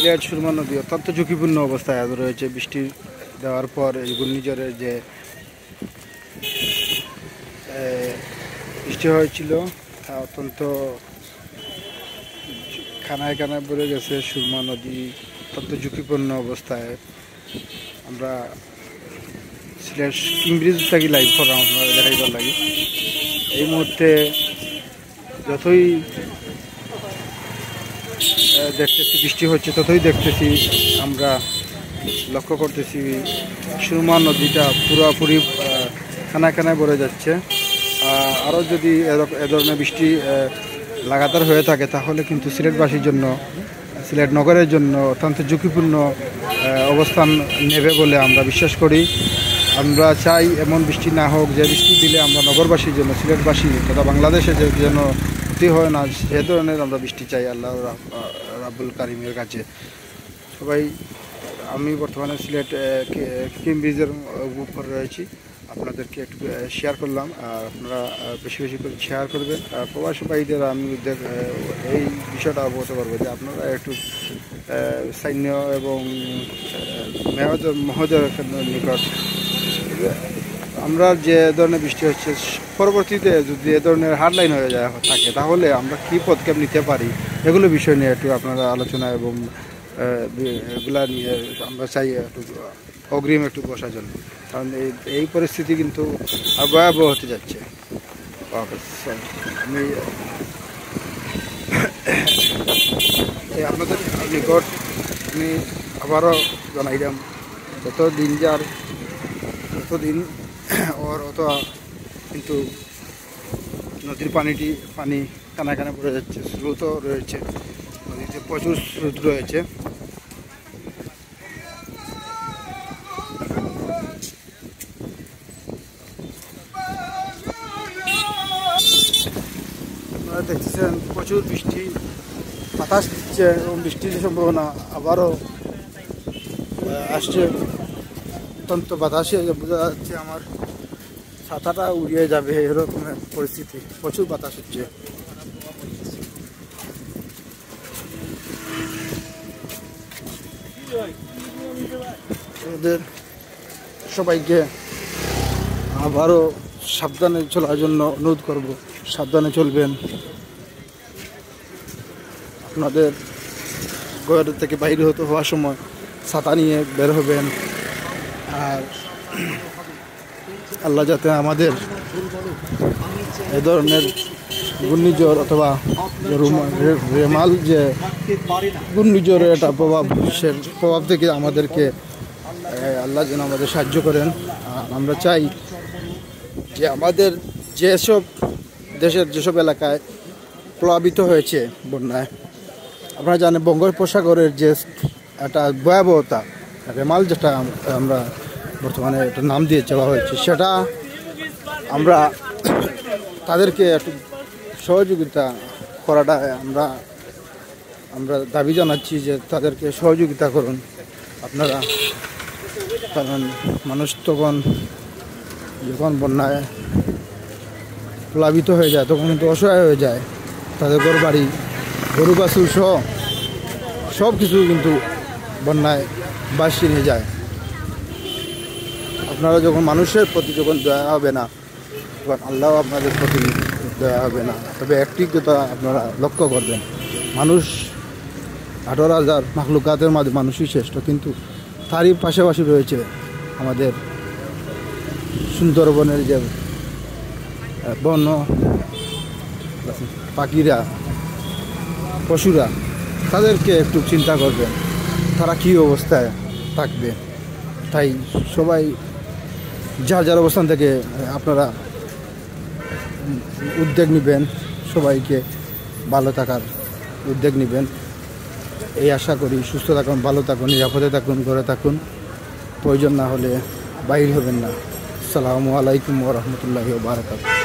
সিলেট সুরমা নদী অত্যন্ত ঝুঁকিপূর্ণ অবস্থায় রয়েছে। বৃষ্টি দেওয়ার পর এই ঘূর্ণিঝড়ের যে বৃষ্টি হয়েছিল তা অত্যন্ত খানায় খানায় ভরে গেছে। সুরমা নদী অত্যন্ত ঝুঁকিপূর্ণ অবস্থায়। আমরা সিলেট কিং ব্রিজ থেকে লাইভ করলাম আপনারা দেখাইবার লাগে। এই মুহূর্তে যতই দেখতেছি বৃষ্টি হচ্ছে ততই দেখতেছি আমরা লক্ষ্য করতেছি সুরমা নদীটা পুরোপুরি খানায় খানায় ভরে যাচ্ছে। আরও যদি এ ধরনের বৃষ্টি লাগাতার হয়ে থাকে তাহলে কিন্তু সিলেটবাসীর জন্য, সিলেট নগরের জন্য অত্যন্ত ঝুঁকিপূর্ণ অবস্থান নেবে বলে আমরা বিশ্বাস করি। আমরা চাই এমন বৃষ্টি না হোক যে বৃষ্টি দিলে আমরা নগরবাসীর জন্য, সিলেটবাসী তথা বাংলাদেশের যেন ক্ষতি হয় না, সে ধরনের আমরা বৃষ্টি চাই আল্লাহ রাব্বুল কারিমের কাছে। সবাই, আমি বর্তমানে সিলেট কিং ব্রিজের উপর রয়েছি, আপনাদেরকে একটু শেয়ার করলাম। আর আপনারা বেশি বেশি করে শেয়ার করবেন। আর প্রবাসী ভাইদের আমি এই বিষয়টা অবগত করবো যে আপনারা একটু সৈন্য এবং মহোদয়ের নিকট আমরা যে ধরনের বৃষ্টি হচ্ছে পরবর্তীতে যদি এ ধরনের হার্ডলাইন হয়ে যায় থাকে তাহলে আমরা কী পদক্ষেপ নিতে পারি এগুলো বিষয় নিয়ে একটু আপনারা আলোচনা এবং এগুলা নিয়ে আমরা চাই একটু অগ্রিম একটু বসার জন্য। কারণ এই পরিস্থিতি কিন্তু ভয়াবহ হতে যাচ্ছে। আমি আপনাদের নিকট আমি আবারও জানাইলাম, যত দিন যার ততদিন অত কিন্তু নদীর পানি কানায় কানায় পড়ে যাচ্ছে। স্রোতও রয়েছে, নদীতে প্রচুর স্রোত রয়েছে। আপনারা দেখতেছেন প্রচুর বৃষ্টি, বাতাস দিচ্ছে এবং বৃষ্টির সম্ভাবনা আবারও আসছে। অত্যন্ত বাতাসে বোঝা যাচ্ছে আমার ছাতাটা উড়িয়ে যাবে এরকম পরিস্থিতি। প্রচুর বাতাস হচ্ছে। আমাদের সবাইকে আবারও সাবধানে চলার জন্য অনুরোধ করব, সাবধানে চলবেন। আপনাদের ঘর থেকে বাইরে হওয়ার সময় ছাতা নিয়ে বের হবেন। আর আল্লাহ যাতে আমাদের এ ধরনের ঘূর্ণিঝড় অথবা রেমাল যে ঘূর্ণিঝড়ের একটা প্রভাব থেকে আমাদেরকে আল্লাহ যেন আমাদের সাহায্য করেন। আমরা চাই যে আমাদের যেসব এলাকায় প্লাবিত হয়েছে বন্যায়, আপনারা জানেন বঙ্গোপসাগরের যে একটা ভয়াবহতা, রেমাল যেটা আমরা বর্তমানে একটা নাম দিয়ে চাওয়া হয়েছে, সেটা আমরা তাদেরকে একটু সহযোগিতা করাটা আমরা দাবি জানাচ্ছি যে তাদেরকে সহযোগিতা করুন আপনারা। কারণ মানুষ যখন বন্যায় প্লাবিত হয়ে যায় তখন কিন্তু অসহায় হয়ে যায়। তাদের ঘর বাড়ি, গরু বাছুর সব কিছু কিন্তু বন্যায় ভাসিয়ে নিয়ে যায়। আপনারা যখন মানুষের প্রতি যখন দয়া হবে না, তখন আল্লাহ আপনাদের প্রতি দয়া হবে না। তবে একটি কথা আপনারা লক্ষ্য করবেন, মানুষ 18,000 মাখলুকাতের মাঝে মানুষই শ্রেষ্ঠ, কিন্তু তারই পাশাপাশি রয়েছে আমাদের সুন্দরবনের যে বন্য পাখিরা, পশুরা, তাদেরকে একটু চিন্তা করবেন তারা কী অবস্থায় থাকবে। তাই সবাই যার অবস্থান থেকে আপনারা উদ্যোগ নেবেন, সবাইকে ভালো থাকার উদ্যোগ নেবেন এই আশা করি। সুস্থ থাকুন, ভালো থাকুন, নিরাপদে থাকুন, ঘরে থাকুন, প্রয়োজন না হলে বাইর হবেন না। আসসালামু আলাইকুম ওয়া রাহমাতুল্লাহি ওয়া বারাকাতুহু।